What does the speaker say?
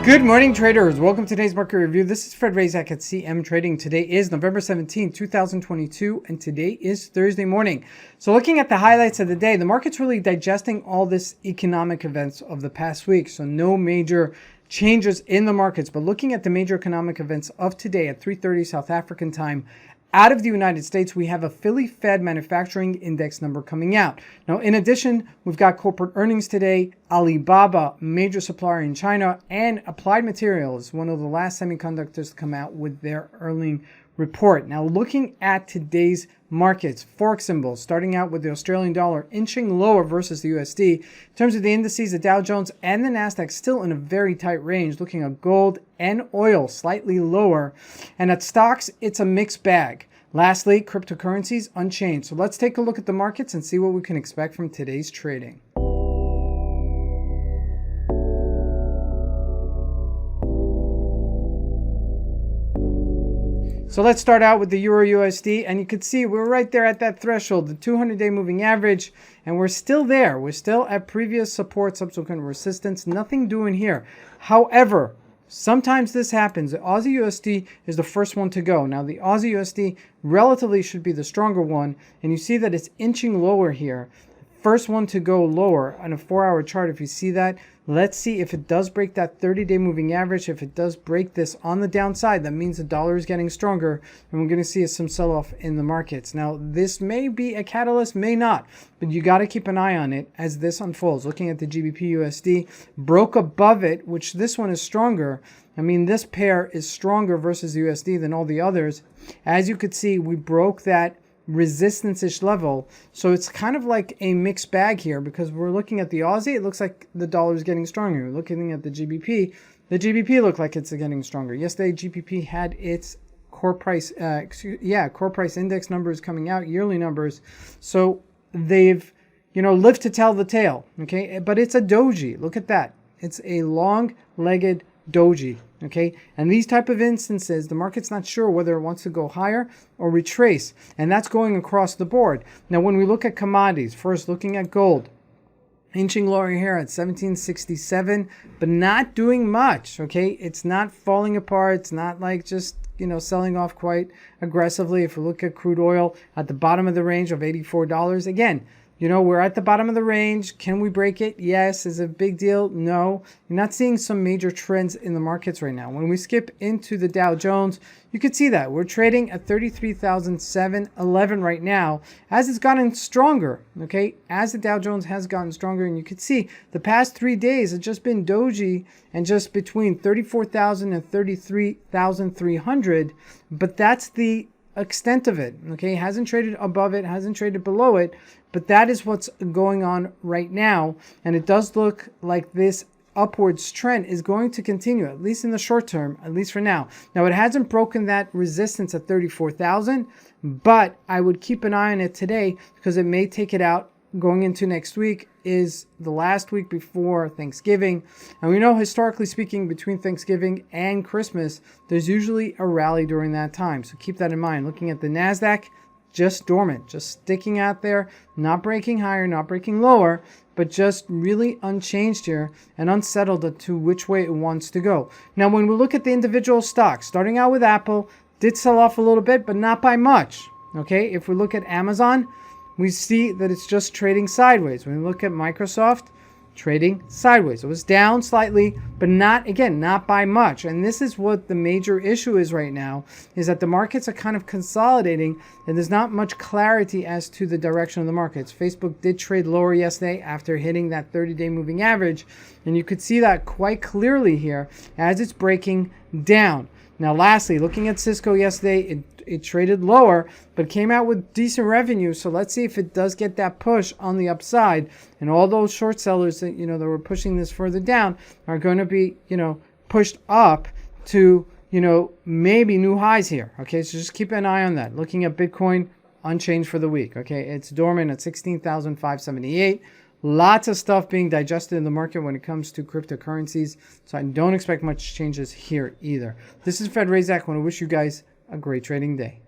Good morning, traders. Welcome to today's market review. This is Fred Razak at CMTrading. Today is November 17, 2022, and today is Thursday morning. So looking at the highlights of the day, the market's really digesting all this economic events of the past week. So no major changes in the markets, but looking at the major economic events of today at 3:30 South African time, out of the United States, we have a Philly Fed manufacturing index number coming out. Now, in addition, we've got corporate earnings today. Alibaba, major supplier in China, and Applied Materials, one of the last semiconductors to come out with their earnings report. Now, looking at today's markets, Forex symbols, starting out with the Australian dollar inching lower versus the USD. In terms of the indices, the Dow Jones and the NASDAQ still in a very tight range, looking at gold and oil slightly lower. And at stocks, it's a mixed bag. Lastly, cryptocurrencies unchanged. So let's take a look at the markets and see what we can expect from today's trading. So let's start out with the Euro USD, and you can see we're right there at that threshold, the 200-day moving average, and we're still there. We're still at previous support, subsequent resistance, nothing doing here. However, sometimes this happens. The Aussie USD is the first one to go. Now, the Aussie USD relatively should be the stronger one, and you see that it's inching lower here. First one to go lower on a 4-hour chart. If you see that, let's see if it does break that 30-day moving average. If it does break this on the downside, that means the dollar is getting stronger, and we're going to see some sell-off in the markets. Now, this may be a catalyst, may not, but you got to keep an eye on it as this unfolds. Looking at the GBP USD, broke above it, which this one is stronger. I mean, this pair is stronger versus the USD than all the others. As you could see, we broke that resistance-ish level, so it's kind of like a mixed bag here, because we're looking at the Aussie, it looks like the dollar is getting stronger. We're looking at the GBP looked like it's getting stronger. Yesterday, GBP had its core price index numbers coming out, yearly numbers, so they've lived to tell the tale. Okay, but it's a doji. Look at that. It's a long-legged doji. Okay, and these type of instances, the market's not sure whether it wants to go higher or retrace, and that's going across the board. Now, when we look at commodities, first looking at gold, inching lower here at 1767, but not doing much. Okay, it's not falling apart. It's not like just selling off quite aggressively. If we look at crude oil at the bottom of the range of $84, again, we're at the bottom of the range. Can we break it? Yes. Is it a big deal? No. You're not seeing some major trends in the markets right now. When we skip into the Dow Jones, you can see that we're trading at 33,711 right now as it's gotten stronger. Okay, as the Dow Jones has gotten stronger, and you can see the past 3 days have just been doji and just between 34,000 and 33,300, but that's the extent of it. Okay, hasn't traded above it, hasn't traded below it, but that is what's going on right now, and it does look like this upwards trend is going to continue, at least in the short term, at least for now. Now, it hasn't broken that resistance at 34,000, but I would keep an eye on it today because it may take it out. Going into next week is the last week before Thanksgiving. And we know, historically speaking, between Thanksgiving and Christmas, there's usually a rally during that time. So keep that in mind. Looking at the NASDAQ, just dormant, just sticking out there, not breaking higher, not breaking lower, but just really unchanged here and unsettled to which way it wants to go. Now, when we look at the individual stocks, starting out with Apple, did sell off a little bit, but not by much. Okay, if we look at Amazon, we see that it's just trading sideways. When we look at Microsoft, trading sideways. It was down slightly, but not by much. And this is what the major issue is right now, is that the markets are kind of consolidating and there's not much clarity as to the direction of the markets. Facebook did trade lower yesterday after hitting that 30-day moving average. And you could see that quite clearly here as it's breaking down. Now, lastly, looking at Cisco yesterday, it traded lower, but came out with decent revenue. So let's see if it does get that push on the upside. And all those short sellers that, that were pushing this further down are going to be, pushed up to, maybe new highs here. Okay, so just keep an eye on that. Looking at Bitcoin, unchanged for the week. Okay, it's dormant at 16,578. Lots of stuff being digested in the market when it comes to cryptocurrencies. So I don't expect much changes here either. This is Fred Razak. I want to wish you guys a great trading day.